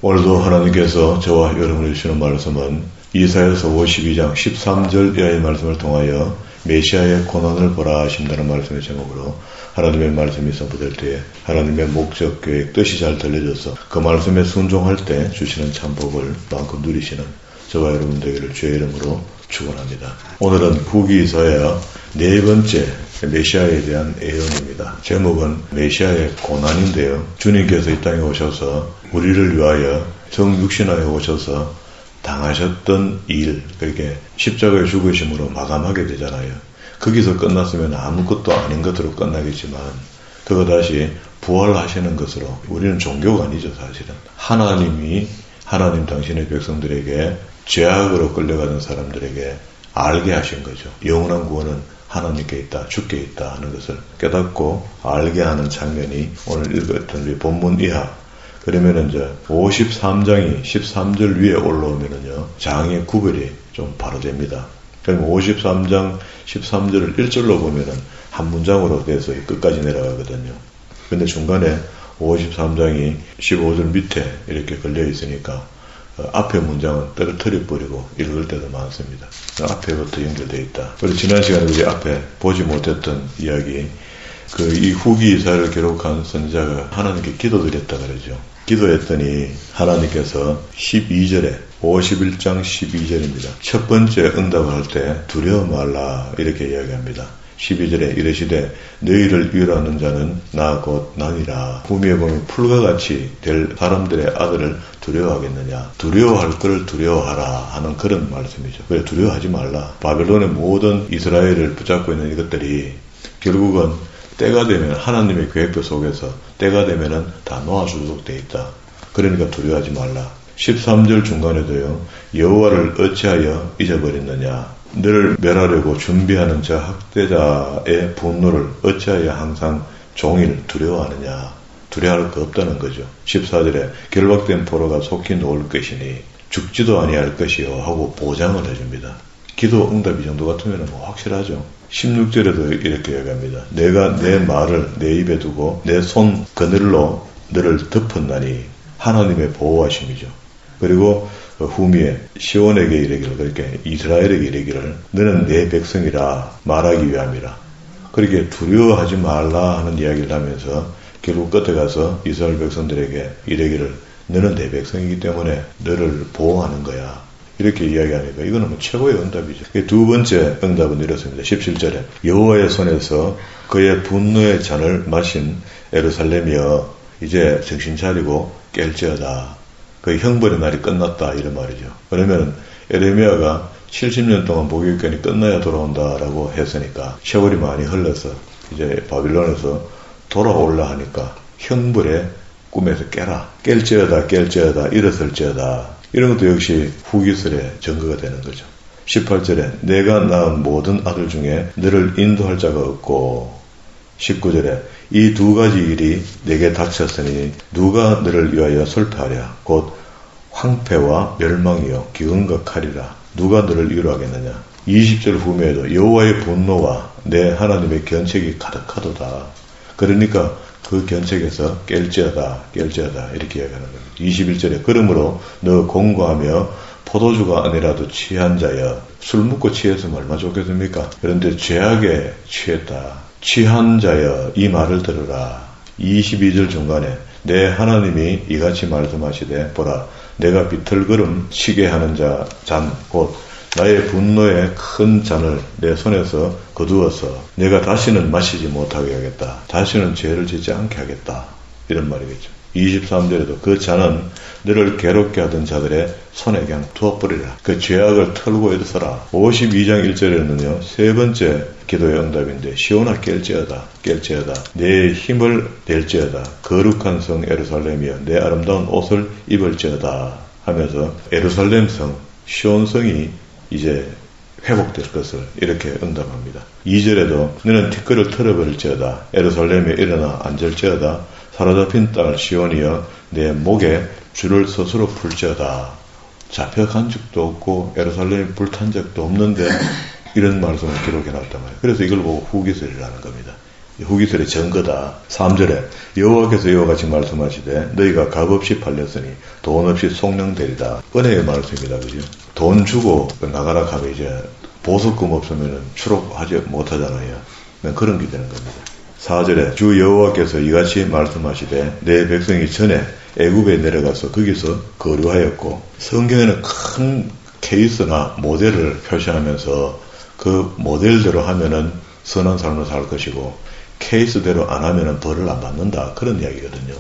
오늘도 하나님께서 저와 여러분을 주시는 말씀은 이사야서 52장 13절 이하의 말씀을 통하여 메시아의 고난을 보라 하신다는 말씀의 제목으로 하나님의 말씀이 선포될 때에 하나님의 목적, 계획, 뜻이 잘 들려져서 그 말씀에 순종할 때 주시는 참복을 마음껏 누리시는 저와 여러분 되기를 주의 이름으로 축원합니다. 오늘은 후기이사야 네 번째 메시아에 대한 예언입니다. 제목은 메시아의 고난인데요. 주님께서 이 땅에 오셔서 우리를 위하여 정육신하에 오셔서 당하셨던 일, 그렇게 십자가의 죽으심으로 마감하게 되잖아요. 거기서 끝났으면 아무것도 아닌 것으로 끝나겠지만 그거 다시 부활하시는 것으로 우리는 종교가 아니죠, 사실은. 하나님 당신의 백성들에게 죄악으로 끌려가는 사람들에게 알게 하신 거죠. 영원한 구원은 하나님께 있다, 주께 있다 하는 것을 깨닫고 알게 하는 장면이 오늘 읽었던 우리 본문 이하. 그러면은 이제 53장이 13절 위에 올라오면은요, 장의 구별이 좀 바로 됩니다. 그럼 53장 13절을 1절로 보면은 한 문장으로 돼서 끝까지 내려가거든요. 근데 중간에 53장이 15절 밑에 이렇게 걸려 있으니까 앞에 문장은 떨어뜨려 버리고 읽을 때도 많습니다. 앞에부터 연결되어 있다. 그리고 지난 시간에 우리 앞에 보지 못했던 이야기, 이 후기 이사를 기록한 선지자가 하나님께 기도드렸다 그러죠. 기도했더니 하나님께서 12절에 51장 12절입니다. 첫 번째 응답을 할 때 두려워 말라 이렇게 이야기합니다. 12절에 이르시되 너희를 위로하는 자는 나 곧 나니라. 후미에 보면 풀과 같이 될 사람들의 아들을 두려워하겠느냐. 두려워할 걸 두려워하라 하는 그런 말씀이죠. 그래, 두려워하지 말라. 바벨론의 모든 이스라엘을 붙잡고 있는 이것들이 결국은 때가 되면 하나님의 계획표 속에서 때가 되면은 다 놓아주도록 되어 있다. 그러니까 두려워하지 말라. 13절 중간에도요, 여호와를 어찌하여 잊어버렸느냐. 너를 멸하려고 준비하는 저 학대자의 분노를 어찌하여 항상 종일 두려워하느냐. 두려워할 거 없다는 거죠. 14절에 결박된 포로가 속히 놓을 것이니 죽지도 아니할 것이요 하고 보장을 해줍니다. 기도 응답 이 정도 같으면 뭐 확실하죠. 16절에도 이렇게 얘기합니다. 내가 내 말을 내 입에 두고 내 손 그늘로 너를 덮었나니. 하나님의 보호하심이죠. 그리고 후미에 시온에게 이르기를, 그렇게 이스라엘에게 이르기를 너는 내 백성이라 말하기 위함이라. 그렇게 두려워하지 말라 하는 이야기를 하면서 결국 끝에 가서 이스라엘 백성들에게 이르기를 너는 내 백성이기 때문에 너를 보호하는 거야. 이렇게 이야기하니까 이거는 뭐 최고의 응답이죠. 두 번째 응답은 이렇습니다. 17절에 여호와의 손에서 그의 분노의 잔을 마신 예루살렘이여 이제 정신 차리고 깰지어다. 그 형벌의 날이 끝났다 이런 말이죠. 그러면 에레미야가 70년 동안 목유권이 끝나야 돌아온다라고 했으니까 세월이 많이 흘러서 이제 바빌론에서 돌아올라 하니까 형벌의 꿈에서 깰지어다 일어설지어다. 이런 것도 역시 후기설의 증거가 되는 거죠. 18절에 내가 낳은 모든 아들 중에 너를 인도할 자가 없고, 19절에 이 두 가지 일이 내게 닥쳤으니 누가 너를 위하여 설파하랴. 곧 황폐와 멸망이요 기근과 칼이라. 누가 너를 위로하겠느냐. 20절 후면에도 여호와의 분노와 내 하나님의 견책이 가득하도다. 그러니까 그 견책에서 깰지어다 이렇게 이야기하는 겁니다. 21절에 그러므로 너 공고하며 포도주가 아니라도 취한 자여. 술 먹고 취했으면 얼마나 좋겠습니까? 그런데 죄악에 취했다. 취한 자여 이 말을 들으라. 22절 중간에 내 하나님이 이같이 말씀하시되 보라 내가 비틀거름 치게 하는 잔 곧 나의 분노의 큰 잔을 내 손에서 거두어서 내가 다시는 마시지 못하게 하겠다. 다시는 죄를 짓지 않게 하겠다. 이런 말이겠죠. 23절에도 그 잔은 너를 괴롭게 하던 자들의 손에 그냥 두어버리라. 그 죄악을 털고 일어서라. 52장 1절에는요. 세 번째 기도의 응답인데 시온아 깰지어다 내 힘을 낼지어다. 거룩한 성 예루살렘이여 내 아름다운 옷을 입을지어다 하면서 예루살렘 성 시온성이 이제 회복될 것을 이렇게 응답합니다. 2절에도 너는 티끌을 털어버릴지어다. 예루살렘에 일어나 앉을지어다. 사로잡힌 딸 시온이여 내 목에 줄을 스스로 풀지어다. 잡혀간 적도 없고 예루살렘이 불탄 적도 없는데 이런 말씀을 기록해놨단 말이에요. 그래서 이걸 보고 후기설이라는 겁니다. 후기설의 증거다. 3절에 여호와께서 이와 같이 말씀하시되 너희가 값없이 팔렸으니 돈 없이 속량되리다. 은혜의 말씀입니다. 그죠? 돈 주고 나가라 하면 이제 보석금 없으면 출업하지 못하잖아요. 그런 게 되는 겁니다. 4절에 주 여호와께서 이같이 말씀하시되 내 백성이 전에 애굽에 내려가서 거기서 거류하였고, 성경에는 큰 케이스나 모델을 표시하면서 그 모델대로 하면은 선한 삶을 살 것이고 케이스대로 안 하면은 벌을 안 받는다, 그런 이야기거든요.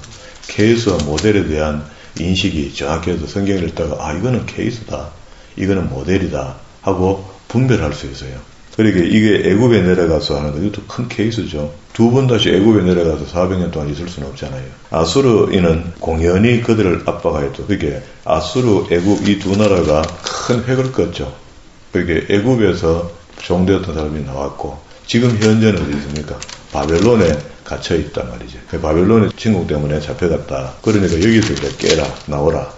케이스와 모델에 대한 인식이 정확해서 성경을 읽다가 이거는 케이스다, 이거는 모델이다 하고 분별할 수 있어요. 그러니까 이게 애굽에 내려가서 하는 거, 이것도 큰 케이스죠. 두 번 다시 애굽에 내려가서 400년 동안 있을 수는 없잖아요. 아수르인은 공연히 그들을 압박하였죠. 그게 아수르, 애굽 이 두 나라가 큰 획을 껐죠. 그러니까 애굽에서 종되었던 사람이 나왔고, 지금 현재는 어디 있습니까? 바벨론에 갇혀 있단 말이죠. 바벨론의 침공 때문에 잡혀갔다. 그러니까 여기서 이제 깨라, 나오라,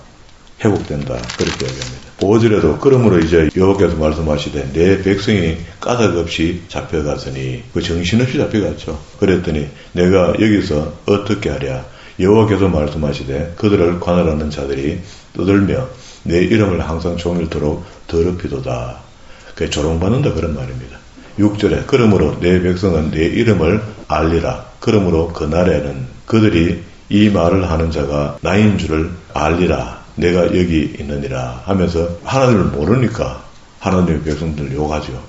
회복된다, 그렇게 얘기합니다. 5절에도 그러므로 이제 여호와께서 말씀하시되 내 백성이 까닭 없이 잡혀갔으니, 그 정신없이 잡혀갔죠. 그랬더니 내가 여기서 어떻게 하랴? 여호와께서 말씀하시되 그들을 관할하는 자들이 떠들며 내 이름을 항상 종일토록 더럽히도다. 그게 조롱받는다, 그런 말입니다. 6절에 그러므로 내 백성은 내 이름을 알리라. 그러므로 그날에는 그들이 이 말을 하는 자가 나인 줄을 알리라. 내가 여기 있느니라 하면서, 하나님을 모르니까 하나님의 백성들 욕하죠.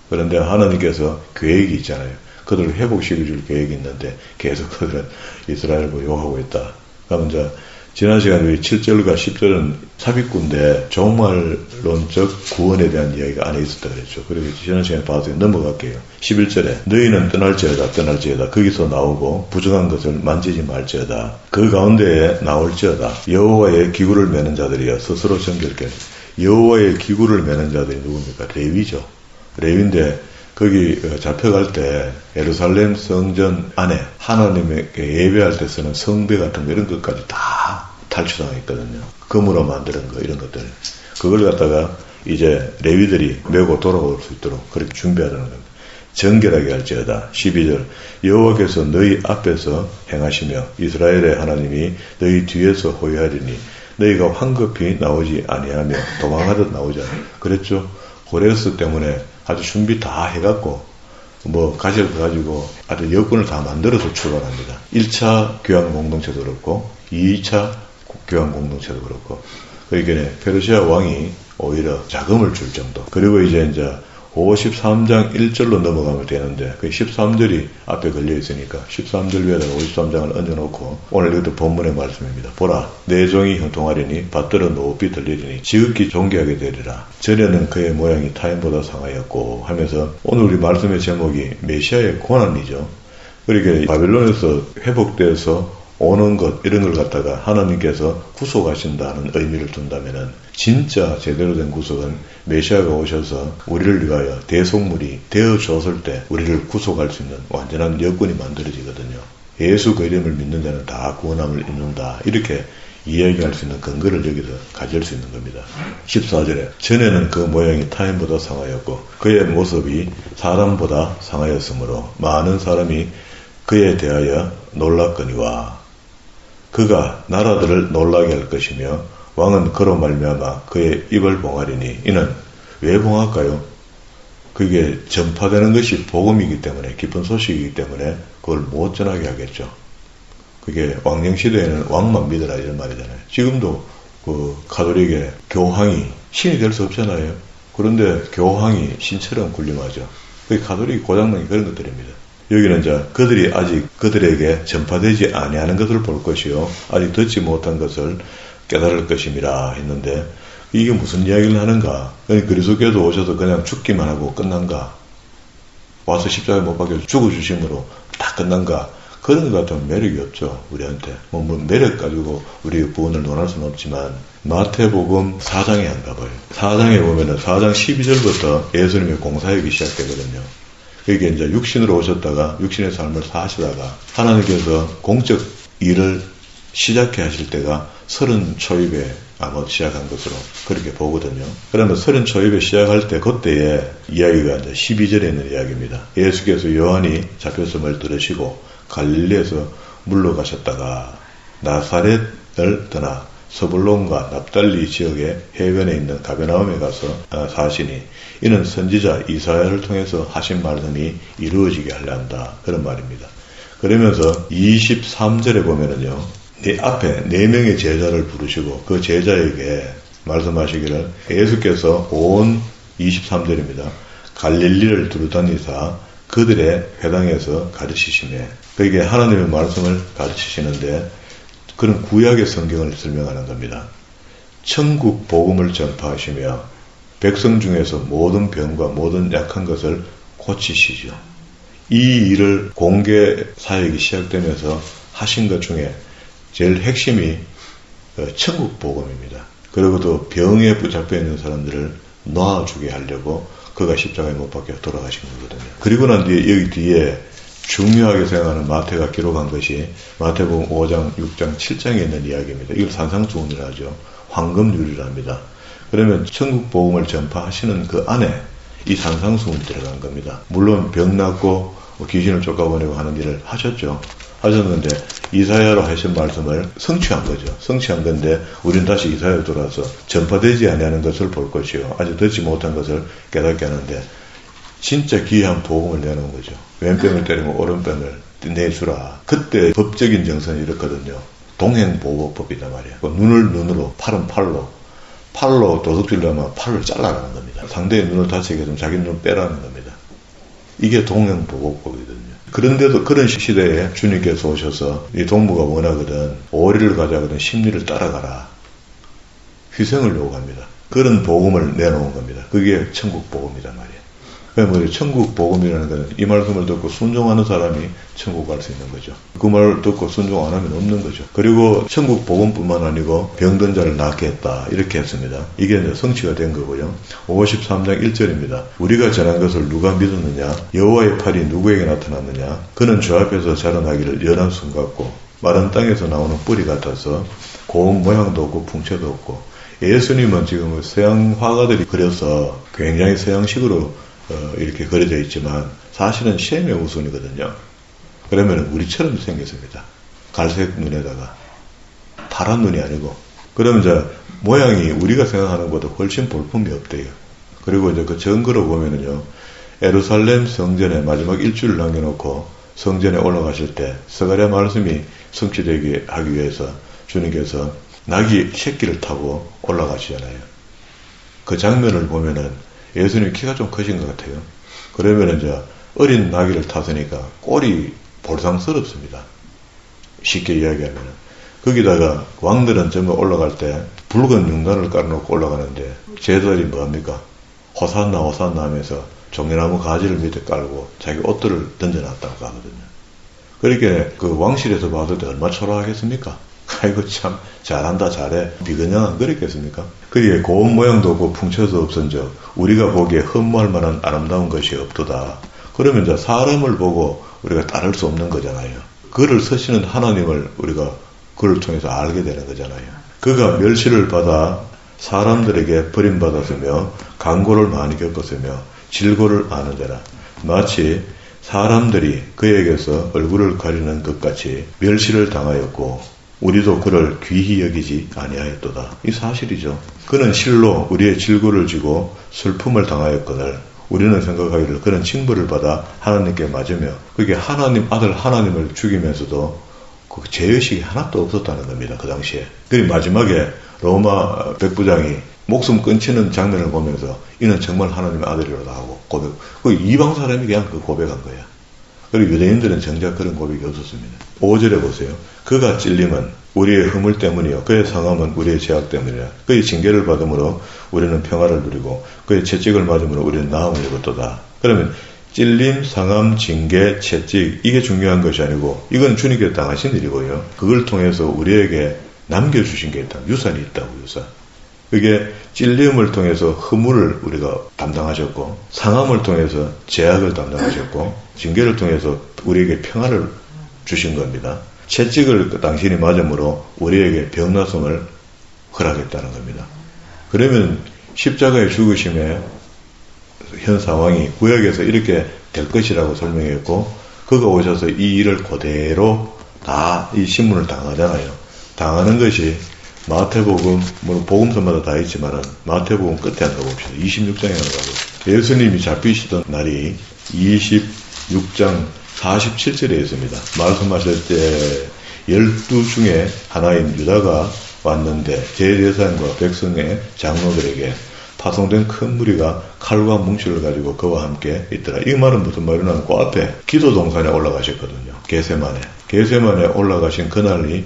그런데 하나님께서 계획이 있잖아요. 그들을 회복시켜줄 계획이 있는데 계속 그들은 이스라엘을 욕하고 있다. 그러면 이제 지난 시간에 우리 7절과 10절은 삽입구인데 종말론적 구원에 대한 이야기가 안에 있었다 그랬죠. 그리고 지난 시간에 봐서 넘어갈게요. 11절에 너희는 떠날지어다. 거기서 나오고 부정한 것을 만지지 말지어다. 그 가운데에 나올지어다. 여호와의 기구를 매는 자들이여 스스로 정결케. 여호와의 기구를 매는 자들이 누굽니까? 레위죠. 레위인데 거기 잡혀갈 때 예루살렘 성전 안에 하나님에게 예배할 때 쓰는 성배 같은 거, 이런 것까지 다 탈취당했거든요. 금으로 만드는 거, 이런 것들. 그걸 갖다가 이제 레위들이 메고 돌아올 수 있도록 그렇게 준비하라는 겁니다. 정결하게 할지어다. 12절 여호와께서 너희 앞에서 행하시며 이스라엘의 하나님이 너희 뒤에서 호위하리니 너희가 황급히 나오지 아니하며 도망하듯 나오자. 그랬죠. 고레스 때문에 아주 준비 다 해갖고 가지를 가지고 아주 여건을 다 만들어서 출발합니다. 1차 교환 공동체도 그렇고 2차 교환 공동체도 그렇고, 그러니까 페르시아 왕이 오히려 자금을 줄 정도. 그리고 이제 53장 1절로 넘어가면 되는데 그 13절이 앞에 걸려 있으니까 13절 위에다가 53장을 얹어놓고 오늘 이것도 본문의 말씀입니다. 보라, 내 종이 형통하리니 밭들어 높이 들리리니 지극히 존귀하게 되리라. 전에는 그의 모양이 타인보다 상하였고 하면서, 오늘 우리 말씀의 제목이 메시아의 고난이죠. 그러니까 바벨론에서 회복돼서 오는 것, 이런 걸 갖다가 하나님께서 구속하신다는 의미를 둔다면은, 진짜 제대로 된 구속은 메시아가 오셔서 우리를 위하여 대속물이 되어줬을 때 우리를 구속할 수 있는 완전한 여건이 만들어지거든요. 예수 그 이름을 믿는 자는 다 구원함을 입는다, 이렇게 이야기할 수 있는 근거를 여기서 가질 수 있는 겁니다. 14절에 전에는 그 모양이 타인보다 상하였고 그의 모습이 사람보다 상하였으므로 많은 사람이 그에 대하여 놀랐거니와 그가 나라들을 놀라게 할 것이며 왕은 그로 말미암아 그의 입을 봉하리니. 이는 왜 봉할까요? 그게 전파되는 것이 복음이기 때문에, 기쁜 소식이기 때문에 그걸 못 전하게 하겠죠. 그게 왕정시대에는 왕만 믿으라, 이런 말이잖아요. 지금도 그 가톨릭의 교황이 신이 될 수 없잖아요. 그런데 교황이 신처럼 군림하죠. 그게 가톨릭이 고장난 게 그런 것들입니다. 여기는 이제 그들이 아직 그들에게 전파되지 아니하는 것을 볼 것이요 아직 듣지 못한 것을 깨달을 것임이라 했는데, 이게 무슨 이야기를 하는가? 그리스도께서 오셔서 그냥 죽기만 하고 끝난가? 와서 십자가에 못 박혀 죽어주심으로 다 끝난가? 그런 것 같으면 매력이 없죠, 우리한테. 매력 가지고 우리의 구원을 논할 수는 없지만, 마태복음 4장에 안 가봐요. 4장에 보면은 4장 12절부터 예수님의 공사역이 시작되거든요. 그게 이제 육신으로 오셨다가 육신의 삶을 사시다가 하나님께서 공적 일을 시작해 하실 때가 30 초입에 아마 시작한 것으로 그렇게 보거든요. 그러면 서린 초입에 시작할 때 그때의 이야기가 이제 12절에 있는 이야기입니다. 예수께서 요한이 잡혔음을 들으시고 갈릴리에서 물러가셨다가 나사렛을 떠나 서불론과 납달리 지역의 해변에 있는 가베나움에 가서 사시니 이는 선지자 이사야를 통해서 하신 말씀이 이루어지게 하려 한다. 그런 말입니다. 그러면서 23절에 보면은요, 네 앞에 4명의 제자를 부르시고 그 제자에게 말씀하시기를 예수께서 온 23절입니다. 갈릴리를 두루다니사 그들의 회당에서 가르치시매, 그에게 하나님의 말씀을 가르치시는데 그런 구약의 성경을 설명하는 겁니다. 천국 복음을 전파하시며 백성 중에서 모든 병과 모든 약한 것을 고치시죠. 이 일을 공개 사역이 시작되면서 하신 것 중에 제일 핵심이 천국 복음입니다. 그리고 또 병에 붙잡혀 있는 사람들을 놔주게 하려고 그가 십자가에 못 박혀 돌아가신 거거든요. 그리고 난 뒤에 여기 뒤에 중요하게 생각하는 마태가 기록한 것이 마태복음 5장, 6장, 7장에 있는 이야기입니다. 이걸 산상수훈이라 하죠. 황금률이라 합니다. 그러면 천국 복음을 전파하시는 그 안에 이 산상수훈이 들어간 겁니다. 물론 병 낫고 귀신을 쫓아보내고 하는 일을 하셨는데 이사야로 하신 말씀을 성취한 거죠. 성취한 건데 우리는 다시 이사야로 돌아와서 전파되지 아니하는 것을 볼 것이요 아직 듣지 못한 것을 깨닫게 하는데 진짜 귀한 복음을 내놓은 거죠. 왼병을 때리면 오른병을 내주라. 그때 법적인 정선이 이렇거든요. 동행보호법이단 말이에요. 눈을 눈으로, 팔은 팔로 도둑질하면 팔을 잘라라는 겁니다. 상대의 눈을 다치게 되면 자기 눈을 빼라는 겁니다. 이게 동행보호법이거든요. 그런데도 그런 시대에 주님께서 오셔서 이 동무가 원하거든 오리를 가져가거든 심리를 따라가라. 희생을 요구합니다. 그런 복음을 내놓은 겁니다. 그게 천국 복음이란 말이에요. 그러니까 천국 복음이라는 것은 이 말씀을 듣고 순종하는 사람이 천국 갈 수 있는 거죠. 그 말을 듣고 순종 안 하면 없는 거죠. 그리고 천국 복음뿐만 아니고 병든 자를 낫게 했다. 이렇게 했습니다. 이게 이제 성취가 된 거고요. 53장 1절입니다. 우리가 전한 것을 누가 믿었느냐? 여호와의 팔이 누구에게 나타났느냐? 그는 주 앞에서 자라나기를 연한 순 같고 마른 땅에서 나오는 뿌리 같아서 고운 모양도 없고 풍채도 없고 예수님은 지금 서양 화가들이 그려서 굉장히 서양식으로 이렇게 그려져 있지만 사실은 셈의 우순이거든요. 그러면 우리처럼 생겼습니다. 갈색 눈에다가 파란 눈이 아니고 그러면 이제 모양이 우리가 생각하는 것보다 훨씬 볼품이 없대요. 그리고 이제 그 증거로 보면은요, 예루살렘 성전에 마지막 일주를 남겨놓고 성전에 올라가실 때 스가랴 말씀이 성취되게 하기 위해서 주님께서 나귀 새끼를 타고 올라가시잖아요. 그 장면을 보면은 예수님 키가 좀 크신 것 같아요. 그러면 이제 어린 나귀를 탔으니까 꼴이 볼상스럽습니다. 쉽게 이야기하면. 거기다가 왕들은 전부 올라갈 때 붉은 융단을 깔아놓고 올라가는데 제자들이 뭐합니까? 호산나 호산나 하면서 종려나무 가지를 밑에 깔고 자기 옷들을 던져놨다고 하거든요. 그렇게 그 왕실에서 봤을 때 얼마나 초라하겠습니까? 아이고 참 잘한다 잘해 비근양은 그랬겠습니까? 그게 고운 모양도 없고 풍채도 없은즉 우리가 보기에 흠모할 만한 아름다운 것이 없도다. 그러면 이제 사람을 보고 우리가 따를 수 없는 거잖아요. 그를 쓰시는 하나님을 우리가 그를 통해서 알게 되는 거잖아요. 그가 멸시를 받아 사람들에게 버림받았으며 강고를 많이 겪었으며 질고를 아는 자라. 마치 사람들이 그에게서 얼굴을 가리는 것 같이 멸시를 당하였고 우리도 그를 귀히 여기지 아니하였도다. 이 사실이죠. 그는 실로 우리의 질고를 지고 슬픔을 당하였거늘 우리는 생각하기를 그는 징벌을 받아 하나님께 맞으며 그게 하나님 아들 하나님을 죽이면서도 그 죄의식이 하나도 없었다는 겁니다. 그 당시에. 그리고 마지막에 로마 백부장이 목숨 끊치는 장면을 보면서 이는 정말 하나님의 아들이라고 하고 고백. 그 이방 사람이 그냥 그 고백한 거야. 그리고 유대인들은 정작 그런 고백이 없었습니다. 5절에 보세요. 그가 찔림은 우리의 허물 때문이요 그의 상함은 우리의 죄악 때문이라. 그의 징계를 받음으로 우리는 평화를 누리고 그의 채찍을 맞음으로 우리는 나음을 입었도다. 그러면 찔림, 상함, 징계, 채찍 이게 중요한 것이 아니고 이건 주님께 당하신 일이고요. 그걸 통해서 우리에게 남겨주신 게 있다. 유산이 있다고 유산. 그게 찔림을 통해서 허물을 우리가 담당하셨고 상함을 통해서 죄악을 담당하셨고 징계를 통해서 우리에게 평화를 주신 겁니다. 채찍을 당신이 맞음으로 우리에게 병났음을 허락했다는 겁니다. 그러면 십자가의 죽으심의 현 상황이 구약에서 이렇게 될 것이라고 설명했고, 그가 오셔서 이 일을 그대로 다 이 신문을 당하잖아요. 당하는 것이 마태복음, 물론 복음서마다 다 있지만은 마태복음 끝에 한번 가봅시다. 26장에 한번 가봅시다. 예수님이 잡히시던 날이 26장 47절에 있습니다. 말씀하실 때 12 중에 하나인 유다가 왔는데 제사장과 백성의 장로들에게 파송된 큰 무리가 칼과 뭉치를 가지고 그와 함께 있더라. 이 말은 무슨 말이냐면 그 앞에 기도 동산에 올라가셨거든요. 게세만에 올라가신 그날이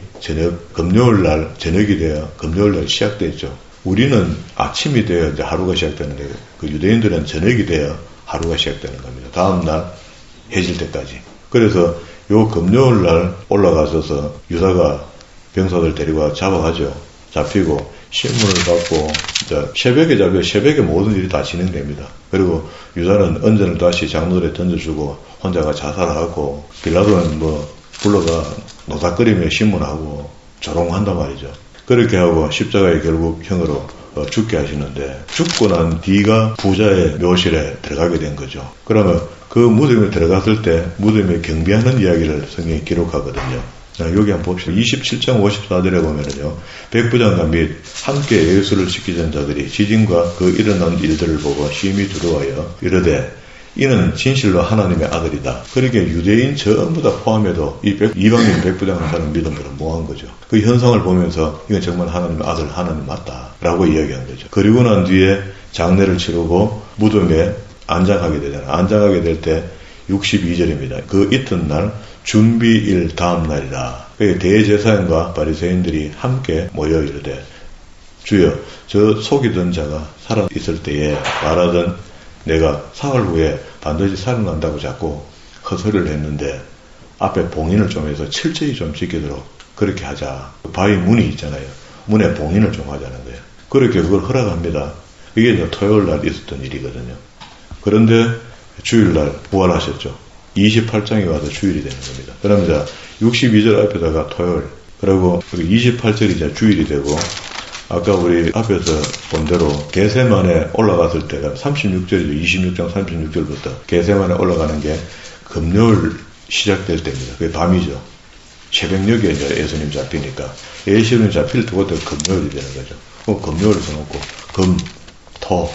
금요일 날 저녁이 되어 금요일 날 시작됐죠. 우리는 아침이 되어 이제 하루가 시작되는데 그 유대인들은 저녁이 되어 하루가 시작되는 겁니다. 다음 날 해질 때까지. 그래서 요 금요일 날 올라가셔서 유다가 병사들 데리고 잡아가죠. 잡히고 신문을 받고 새벽에 잡혀 새벽에 모든 일이 다 진행됩니다. 그리고 유다는 은전을 다시 장로들에 던져주고 혼자가 자살하고 빌라도는 불러가 노닥거리며 신문하고 조롱한단 말이죠. 그렇게 하고 십자가에 결국 형으로 죽게 하시는데 죽고 난 뒤가 부자의 묘실에 들어가게 된 거죠. 그러면 그 무덤에 들어갔을 때 무덤에 경비하는 이야기를 성경에 기록하거든요. 여기 한번 봅시다. 27장 54절에 보면은요, 백부장과 및 함께 예수를 지키던 자들이 지진과 그 일어난 일들을 보고 심히 두려워하여 이르되 이는 진실로 하나님의 아들이다. 그러니까 유대인 전부 다 포함해도 이방인 백부장은 사람 믿음으로 뭐한 거죠. 그 현상을 보면서 이건 정말 하나님의 아들, 하나님 맞다라고 이야기한 거죠. 그리고 난 뒤에 장례를 치르고 무덤에 안장하게 되잖아요. 안장하게 될 때 62절입니다. 그 이튿날 준비일 다음 날이라. 대제사장과 바리새인들이 함께 모여 이르되 주여 저 속이던 자가 살아 있을 때에 말하던 내가 사흘 후에 반드시 살아난다고 자꾸 헛소리를 했는데 앞에 봉인을 좀 해서 철저히 좀 지키도록 그렇게 하자. 바위 문이 있잖아요. 문에 봉인을 좀 하자는 거예요. 그렇게 그걸 허락합니다. 이게 이제 토요일 날 있었던 일이거든요. 그런데 주일날 부활하셨죠. 28장에 와서 주일이 되는 겁니다. 그러면 이제 62절 앞에다가 토요일, 그리고 28절이 이제 주일이 되고, 아까 우리 앞에서 본 대로 게세만에 올라갔을 때가 36절이죠. 26장 36절부터 게세만에 올라가는 게 금요일 시작될 때입니다. 그게 밤이죠. 새벽녘에 이제 예수님 잡히니까 예수님 잡힐 때부터 금요일이 되는 거죠. 그럼 금요일을 써놓고 금, 토.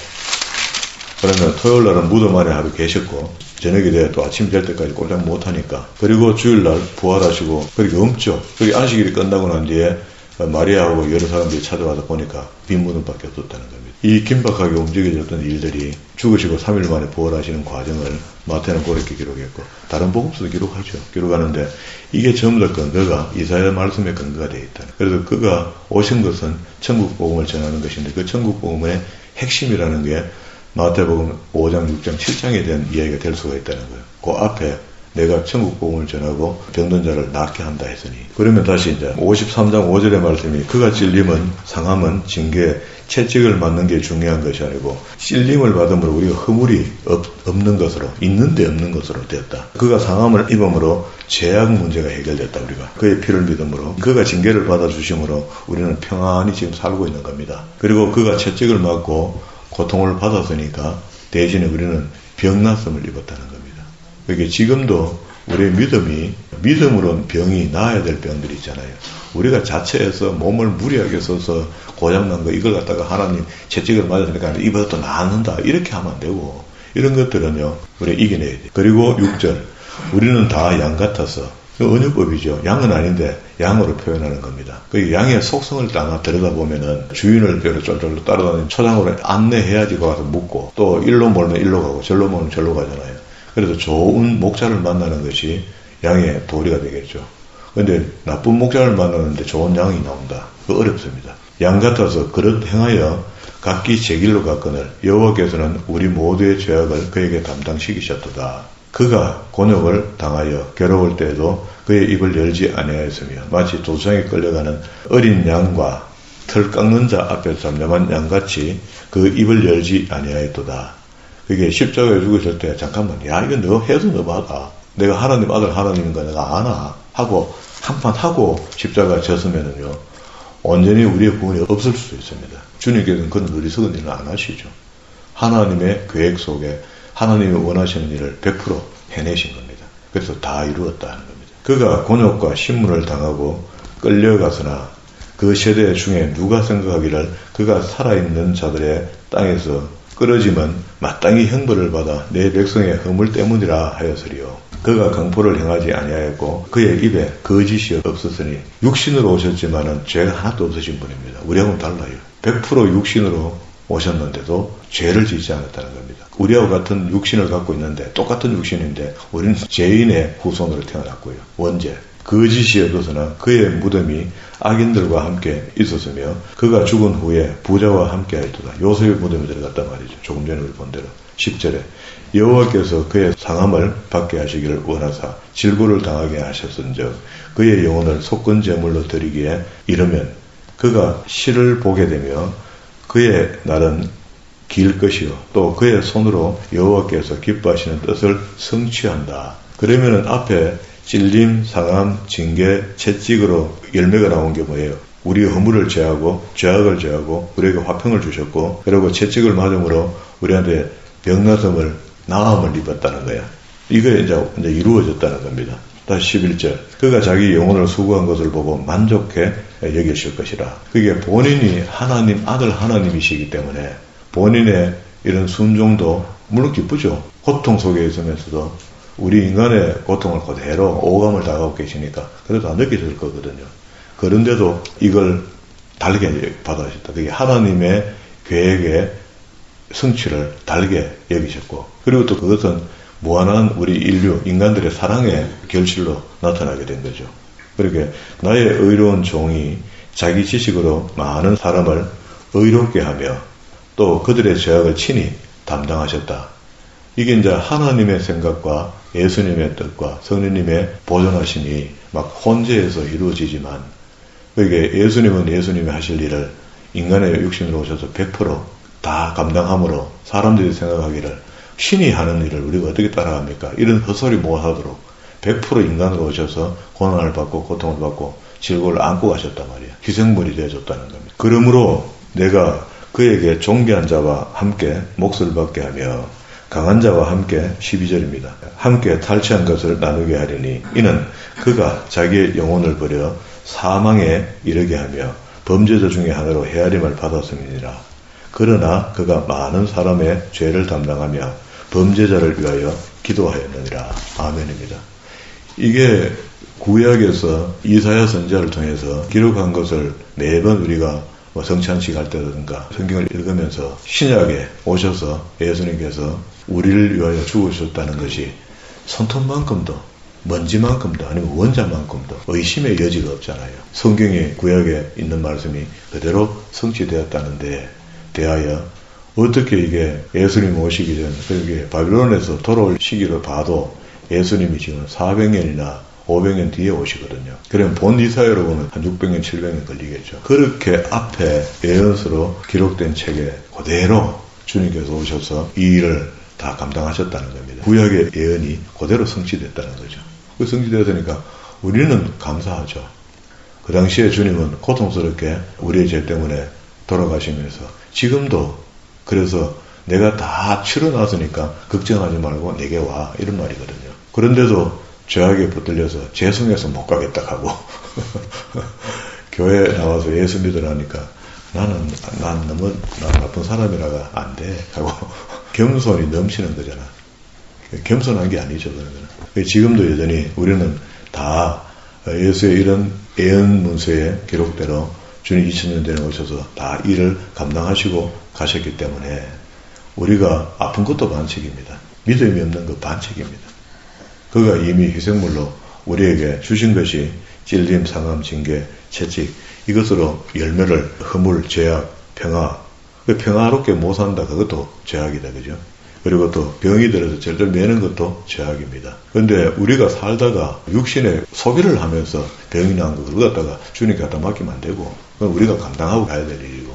그러면 토요일 날은 무덤 안에 하루 계셨고 저녁이 돼야 또 아침 될 때까지 꼼짝 못하니까. 그리고 주일날 부활하시고 그렇게 없죠. 그렇게 안식일이 끝나고 난 뒤에 마리아하고 여러 사람들이 찾아와서 보니까 빈 무덤밖에 없었다는 겁니다. 이 긴박하게 움직여졌던 일들이 죽으시고 3일 만에 부활하시는 과정을 마태는 그렇게 기록했고 다른 복음서도 기록하죠. 기록하는데 이게 전부 다 근거가 이사야 말씀의 근거가 되어 있다. 그래서 그가 오신 것은 천국 복음을 전하는 것인데 그 천국 복음의 핵심이라는 게 마태복음 5장, 6장, 7장에 대한 이야기가 될 수가 있다는 거예요. 그 앞에 내가 천국 복음을 전하고 병든 자를 낫게 한다 했으니. 그러면 다시 이제 53장 5절의 말씀이 그가 찔림은 상함은 징계, 채찍을 맞는 게 중요한 것이 아니고 찔림을 받음으로 우리가 허물이 없는 것으로 있는데 없는 것으로 되었다. 그가 상함을 입음으로 죄악 문제가 해결됐다. 우리가 그의 피를 믿음으로 그가 징계를 받아주심으로 우리는 평안히 지금 살고 있는 겁니다. 그리고 그가 채찍을 맞고 고통을 받았으니까 대신에 우리는 병났음을 입었다는 겁니다. 그러니까 지금도 우리의 믿음으로는 병이 나아야 될 병들이 있잖아요. 우리가 자체에서 몸을 무리하게 써서 고장난 거 이걸 갖다가 하나님 채찍을 맞았으니까 입어서 또 나는다 이렇게 하면 안 되고 이런 것들은요 우리가 이겨내야 돼요. 그리고 6절 우리는 다 양 같아서 은유법이죠. 양은 아닌데 양으로 표현하는 겁니다. 그 양의 속성을 딱 들여다보면은 주인을 쫄쫄 따라다니는 초장으로 안내해야지 가서 묵고 또 일로 몰면 일로 가고 절로 몰면 절로 가잖아요. 그래서 좋은 목자를 만나는 것이 양의 도리가 되겠죠. 근데 나쁜 목자를 만나는데 좋은 양이 나온다. 그거 어렵습니다. 양 같아서 그릇 행하여 각기 제 길로 갔거늘 여호와께서는 우리 모두의 죄악을 그에게 담당시키셨도다. 그가 곤욕을 당하여 괴로울 때에도 그의 입을 열지 아니하였으며 마치 도장에 끌려가는 어린 양과 털 깎는 자 앞에 잠잠한 양같이 그 입을 열지 아니하였도다. 그게 십자가에 죽으실 때 잠깐만 야 이거 너 해도 너 받아. 내가 하나님 아들 하나님인가 내가 아나 하고 한판 하고 십자가 졌으면은요 온전히 우리의 구원이 없을 수도 있습니다. 주님께서는 그런 어리석은 일을 안 하시죠. 하나님의 계획 속에 하나님이 원하시는 일을 100% 해내신 겁니다. 그래서 다 이루었다는 겁니다. 그가 곤욕과 신문을 당하고 끌려가서나 그 세대 중에 누가 생각하기를 그가 살아있는 자들의 땅에서 끌어지면 마땅히 형벌을 받아 내 백성의 허물 때문이라 하였으리요. 그가 강포를 행하지 아니하였고 그의 입에 거짓이 없었으니 육신으로 오셨지만은 죄가 하나도 없으신 분입니다. 우리하고는 달라요. 100% 육신으로 오셨는데도 죄를 짓지 않았다는 겁니다. 우리하고 같은 육신을 갖고 있는데 똑같은 육신인데 우리는 죄인의 후손으로 태어났고요. 원죄. 거짓이 없어서나 그의 무덤이 악인들과 함께 있었으며 그가 죽은 후에 부자와 함께 하였도다. 요셉의 무덤에 들어갔단 말이죠. 조금 전에 우리 본 대로 10절에 여호와께서 그의 상함을 받게 하시기를 원하사 질고를 당하게 하셨은즉 그의 영혼을 속건 제물로 드리기에 이르면 그가 실을 보게 되며 그의 날은 길 것이요 또 그의 손으로 여호와께서 기뻐하시는 뜻을 성취한다. 그러면은 앞에 찔림, 상함, 징계, 채찍으로 열매가 나온 게 뭐예요? 우리의 허물을 제하고 죄악을 제하고 우리에게 화평을 주셨고 그리고 채찍을 맞음으로 우리한테 병나섬을 나음을 입었다는 거야. 이게 이제 이루어졌다는 겁니다. 다시 11절. 그가 자기 영혼을 수고한 것을 보고 만족해 여기실 것이라. 그게 본인이 하나님, 아들 하나님이시기 때문에 본인의 이런 순종도 물론 기쁘죠. 고통 속에 있으면서도 우리 인간의 고통을 그대로 오감을 당하고 계시니까 그래도 안 느껴질 거거든요. 그런데도 이걸 다르게 받아주셨다. 그게 하나님의 계획의 성취를 다르게 여기셨고 그리고 또 그것은 무한한 우리 인류, 인간들의 사랑의 결실로 나타나게 된 거죠. 그렇게 나의 의로운 종이 자기 지식으로 많은 사람을 의롭게 하며 또 그들의 죄악을 친히 담당하셨다. 이게 이제 하나님의 생각과 예수님의 뜻과 성령님의 보존하심이 막 혼재해서 이루어지지만 그게 예수님은 예수님이 하실 일을 인간의 육신으로 오셔서 100% 다 감당함으로 사람들이 생각하기를 신이 하는 일을 우리가 어떻게 따라합니까? 이런 헛소리 못하도록 100% 인간으로 오셔서 고난을 받고 고통을 받고 질고를 안고 가셨단 말이에요. 희생물이 되어줬다는 겁니다. 그러므로 내가 그에게 존귀한 자와 함께 몫을 받게 하며 강한 자와 함께 12절입니다. 함께 탈취한 것을 나누게 하리니 이는 그가 자기의 영혼을 버려 사망에 이르게 하며 범죄자 중에 하나로 헤아림을 받았음이니라. 그러나 그가 많은 사람의 죄를 담당하며 범죄자를 위하여 기도하였느니라. 아멘입니다. 이게 구약에서 이사야 선지자를 통해서 기록한 것을 매번 우리가 성찬식 할 때라든가 성경을 읽으면서 신약에 오셔서 예수님께서 우리를 위하여 죽으셨다는 것이 손톱만큼도 먼지만큼도 아니면 원자만큼도 의심의 여지가 없잖아요. 성경에 구약에 있는 말씀이 그대로 성취되었다는데 대하여 어떻게 이게 예수님 오시기 전 그게 바빌론에서 돌아올 시기를 봐도 예수님이 지금 400년이나 500년 뒤에 오시거든요. 그러면 본 이사야로 보면 한 600년, 700년 걸리겠죠. 그렇게 앞에 예언서로 기록된 책에 그대로 주님께서 오셔서 이 일을 다 감당하셨다는 겁니다. 구약의 예언이 그대로 성취됐다는 거죠. 그 성취되었으니까 우리는 감사하죠. 그 당시에 주님은 고통스럽게 우리의 죄 때문에 돌아가시면서 지금도 그래서 내가 다 치러놨으니까 걱정하지 말고 내게 와 이런 말이거든요. 그런데도 죄악에 붙들려서 죄송해서 못 가겠다 하고 교회 나와서 예수 믿으라니까 난 나쁜 사람이라가 안 돼 하고 겸손이 넘치는 거잖아. 겸손한 게 아니죠. 그러면 지금도 여전히 우리는 다 예수의 이런 예언 문서의 기록대로 주님 2000년 전에 오셔서 다 일을 감당하시고 가셨기 때문에 우리가 아픈 것도 반칙입니다. 믿음이 없는 것 반칙입니다. 그가 이미 희생물로 우리에게 주신 것이 찔림, 상함, 징계, 채찍 이것으로 열매를 허물, 죄악, 평화 평화롭게 못 산다 그것도 죄악이다. 그죠? 그리고 또 병이 들어서 절절 매는 것도 죄악입니다. 그런데 우리가 살다가 육신의 소비를 하면서 병이 난 거 그걸 갖다가 주님께 갖다 맡기면 안 되고 그건 우리가 감당하고 가야 될 일이고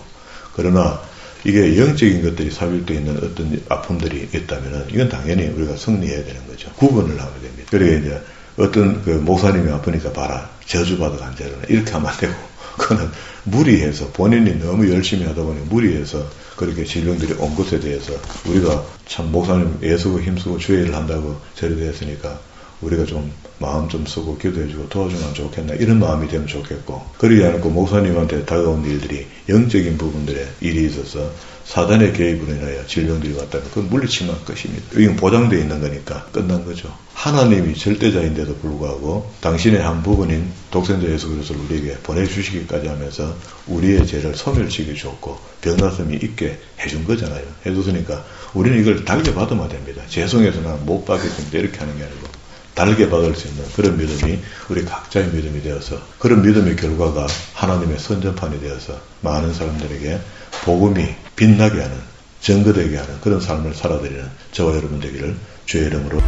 그러나 이게 영적인 것들이 삽입되어 있는 어떤 아픔들이 있다면 이건 당연히 우리가 승리해야 되는 거죠. 구분을 하면 됩니다. 그러게 이제 어떤 그 목사님이 아프니까 봐라 저주받아 간자르네 이렇게 하면 안 되고 그거는 무리해서 본인이 너무 열심히 하다 보니 무리해서 그렇게 질병들이 온 것에 대해서 우리가 참 목사님 애쓰고 힘쓰고 주의를 한다고 처리되었으니까 우리가 좀 마음 좀 쓰고 기도해주고 도와주면 좋겠나 이런 마음이 되면 좋겠고 그러지 않고 목사님한테 다가온 일들이 영적인 부분들의 일이 있어서 사단의 개입으로 인하여 질병들이 왔다면 그건 물리치면 끝입니다. 이건 보장되어 있는 거니까 끝난 거죠. 하나님이 절대자인데도 불구하고 당신의 한 부분인 독생자 예수 그리스도를 우리에게 보내주시기까지 하면서 우리의 죄를 소멸시켜 줬고 병났음이 있게 해준 거잖아요. 해줬으니까 우리는 이걸 달게 받으면 됩니다. 죄송해서나 못 받겠습니다. 이렇게 하는 게 아니고 달게 받을 수 있는 그런 믿음이 우리 각자의 믿음이 되어서 그런 믿음의 결과가 하나님의 선전판이 되어서 많은 사람들에게 복음이 빛나게 하는, 증거되게 하는 그런 삶을 살아드리는 저와 여러분 되기를 주의 이름으로